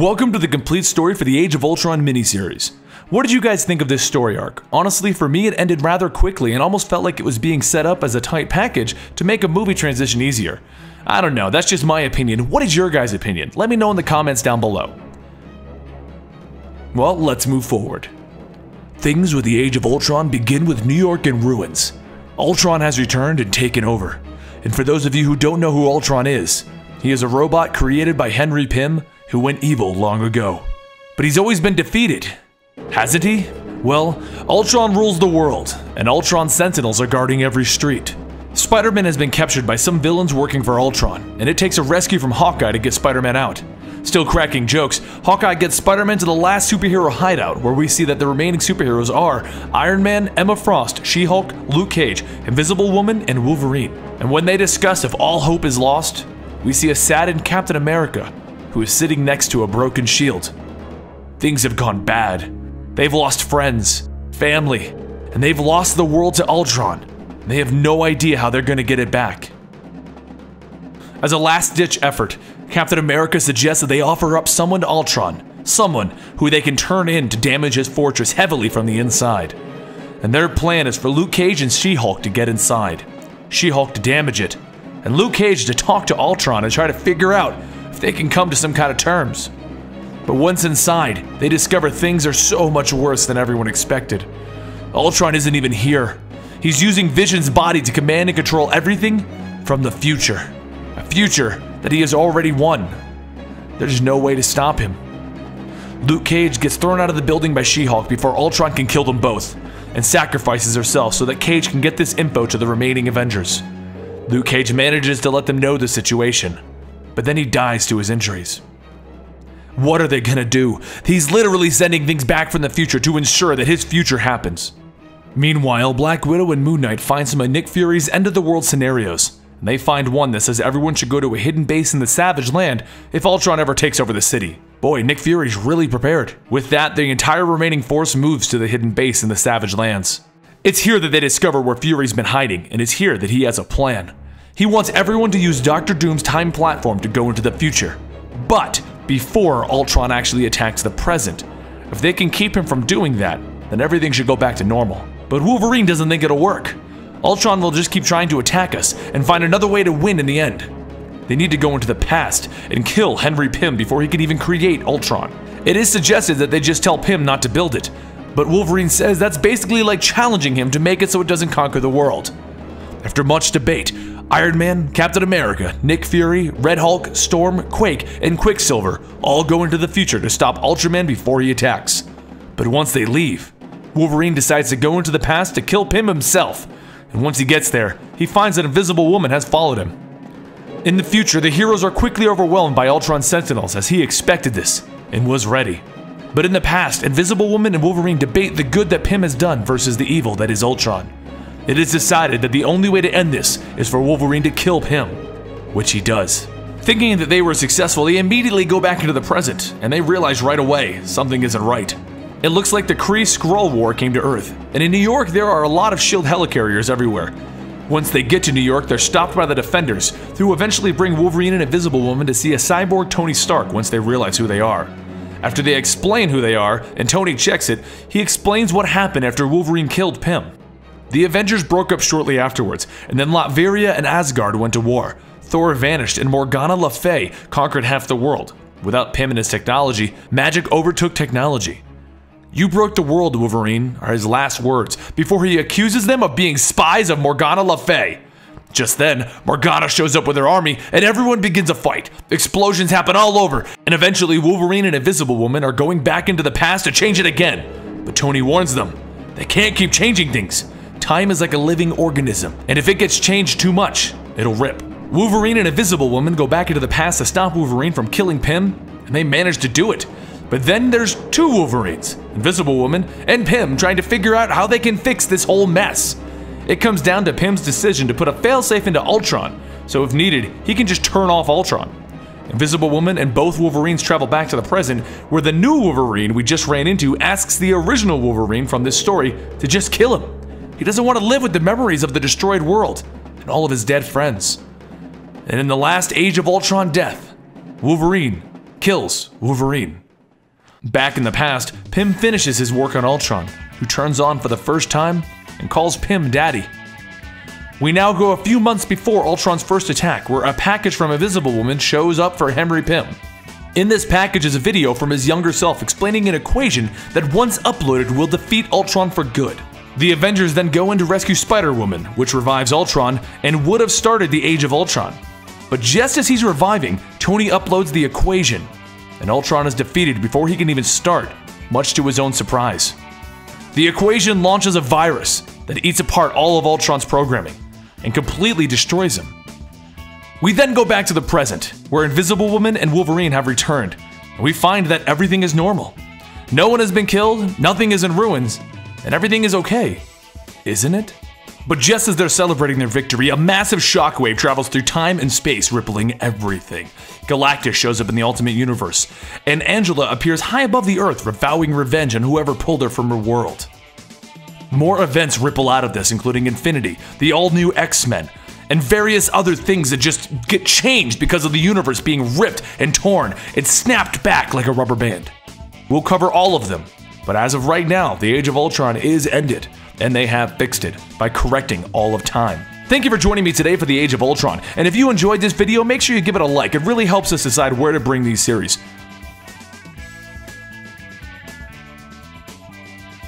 Welcome to the complete story for the Age of Ultron miniseries. What did you guys think of this story arc? Honestly, for me it ended rather quickly and almost felt like it was being set up as a tight package to make a movie transition easier. I don't know, that's just my opinion. What is your guys' opinion? Let me know in the comments down below. Well, let's move forward. Things with the Age of Ultron begin with New York in ruins. Ultron has returned and taken over. And for those of you who don't know who Ultron is, he is a robot created by Henry Pym who went evil long ago. But he's always been defeated, hasn't he? Well, Ultron rules the world, and Ultron Sentinels are guarding every street. Spider-Man has been captured by some villains working for Ultron, and it takes a rescue from Hawkeye to get Spider-Man out. Still cracking jokes, Hawkeye gets Spider-Man to the last superhero hideout, where we see that the remaining superheroes are Iron Man, Emma Frost, She-Hulk, Luke Cage, Invisible Woman, and Wolverine. And when they discuss if all hope is lost, we see a saddened Captain America, who is sitting next to a broken shield. Things have gone bad. They've lost friends, family, and they've lost the world to Ultron. They have no idea how they're gonna get it back. As a last-ditch effort, Captain America suggests that they offer up someone to Ultron, someone who they can turn in to damage his fortress heavily from the inside. And their plan is for Luke Cage and She-Hulk to get inside, She-Hulk to damage it, and Luke Cage to talk to Ultron and try to figure out if they can come to some kind of terms. But once inside, they discover things are so much worse than everyone expected. Ultron isn't even here. He's using Vision's body to command and control everything from the future. A future that he has already won. There's no way to stop him. Luke Cage gets thrown out of the building by She-Hulk before Ultron can kill them both, and sacrifices herself so that Cage can get this info to the remaining Avengers. Luke Cage manages to let them know the situation, but then he dies to his injuries. What are they gonna do? He's literally sending things back from the future to ensure that his future happens. Meanwhile, Black Widow and Moon Knight find some of Nick Fury's end-of-the-world scenarios, and they find one that says everyone should go to a hidden base in the Savage Land if Ultron ever takes over the city. Boy, Nick Fury's really prepared. With that, the entire remaining force moves to the hidden base in the Savage Lands. It's here that they discover where Fury's been hiding, and it's here that he has a plan. He wants everyone to use Dr. Doom's time platform to go into the future, but before Ultron actually attacks the present. If they can keep him from doing that, then everything should go back to normal. But Wolverine doesn't think it'll work. Ultron will just keep trying to attack us and find another way to win in the end. They need to go into the past and kill Henry Pym before he can even create Ultron. It is suggested that they just tell Pym not to build it, but Wolverine says that's basically like challenging him to make it so it doesn't conquer the world. After much debate, Iron Man, Captain America, Nick Fury, Red Hulk, Storm, Quake, and Quicksilver all go into the future to stop Ultraman before he attacks. But once they leave, Wolverine decides to go into the past to kill Pym himself, and once he gets there, he finds that Invisible Woman has followed him. In the future, the heroes are quickly overwhelmed by Ultron Sentinels as he expected this, and was ready. But in the past, Invisible Woman and Wolverine debate the good that Pym has done versus the evil that is Ultron. It is decided that the only way to end this is for Wolverine to kill Pym, which he does. Thinking that they were successful, they immediately go back into the present, and they realize right away something isn't right. It looks like the Kree-Skrull War came to Earth, and in New York there are a lot of S.H.I.E.L.D. helicarriers everywhere. Once they get to New York, they're stopped by the Defenders, who eventually bring Wolverine and Invisible Woman to see a cyborg Tony Stark once they realize who they are. After they explain who they are, and Tony checks it, he explains what happened after Wolverine killed Pym. The Avengers broke up shortly afterwards, and then Latveria and Asgard went to war. Thor vanished, and Morgana Le Fay conquered half the world. Without Pym and his technology, magic overtook technology. "You broke the world, Wolverine," are his last words, before he accuses them of being spies of Morgana Le Fay. Just then, Morgana shows up with her army, and everyone begins a fight. Explosions happen all over, and eventually Wolverine and Invisible Woman are going back into the past to change it again. But Tony warns them, they can't keep changing things. Time is like a living organism, and if it gets changed too much, it'll rip. Wolverine and Invisible Woman go back into the past to stop Wolverine from killing Pym, and they manage to do it. But then there's two Wolverines, Invisible Woman and Pym, trying to figure out how they can fix this whole mess. It comes down to Pym's decision to put a failsafe into Ultron, so if needed, he can just turn off Ultron. Invisible Woman and both Wolverines travel back to the present, where the new Wolverine we just ran into asks the original Wolverine from this story to just kill him. He doesn't want to live with the memories of the destroyed world and all of his dead friends. And in the last Age of Ultron death, Wolverine kills Wolverine. Back in the past, Pym finishes his work on Ultron, who turns on for the first time and calls Pym Daddy. We now go a few months before Ultron's first attack, where a package from Invisible Woman shows up for Henry Pym. In this package is a video from his younger self explaining an equation that once uploaded will defeat Ultron for good. The Avengers then go in to rescue Spider-Woman, which revives Ultron and would have started the Age of Ultron. But just as he's reviving, Tony uploads the equation, and Ultron is defeated before he can even start, much to his own surprise. The equation launches a virus that eats apart all of Ultron's programming and completely destroys him. We then go back to the present, where Invisible Woman and Wolverine have returned, and we find that everything is normal. No one has been killed, nothing is in ruins, and everything is okay, isn't it? But just as they're celebrating their victory, a massive shockwave travels through time and space, rippling everything. Galactus shows up in the Ultimate Universe, and Angela appears high above the Earth, vowing revenge on whoever pulled her from her world. More events ripple out of this, including Infinity, the all-new X-Men, and various other things that just get changed because of the universe being ripped and torn and snapped back like a rubber band. We'll cover all of them, but as of right now, the Age of Ultron is ended, and they have fixed it by correcting all of time. Thank you for joining me today for the Age of Ultron, and if you enjoyed this video, make sure you give it a like. It really helps us decide where to bring these series.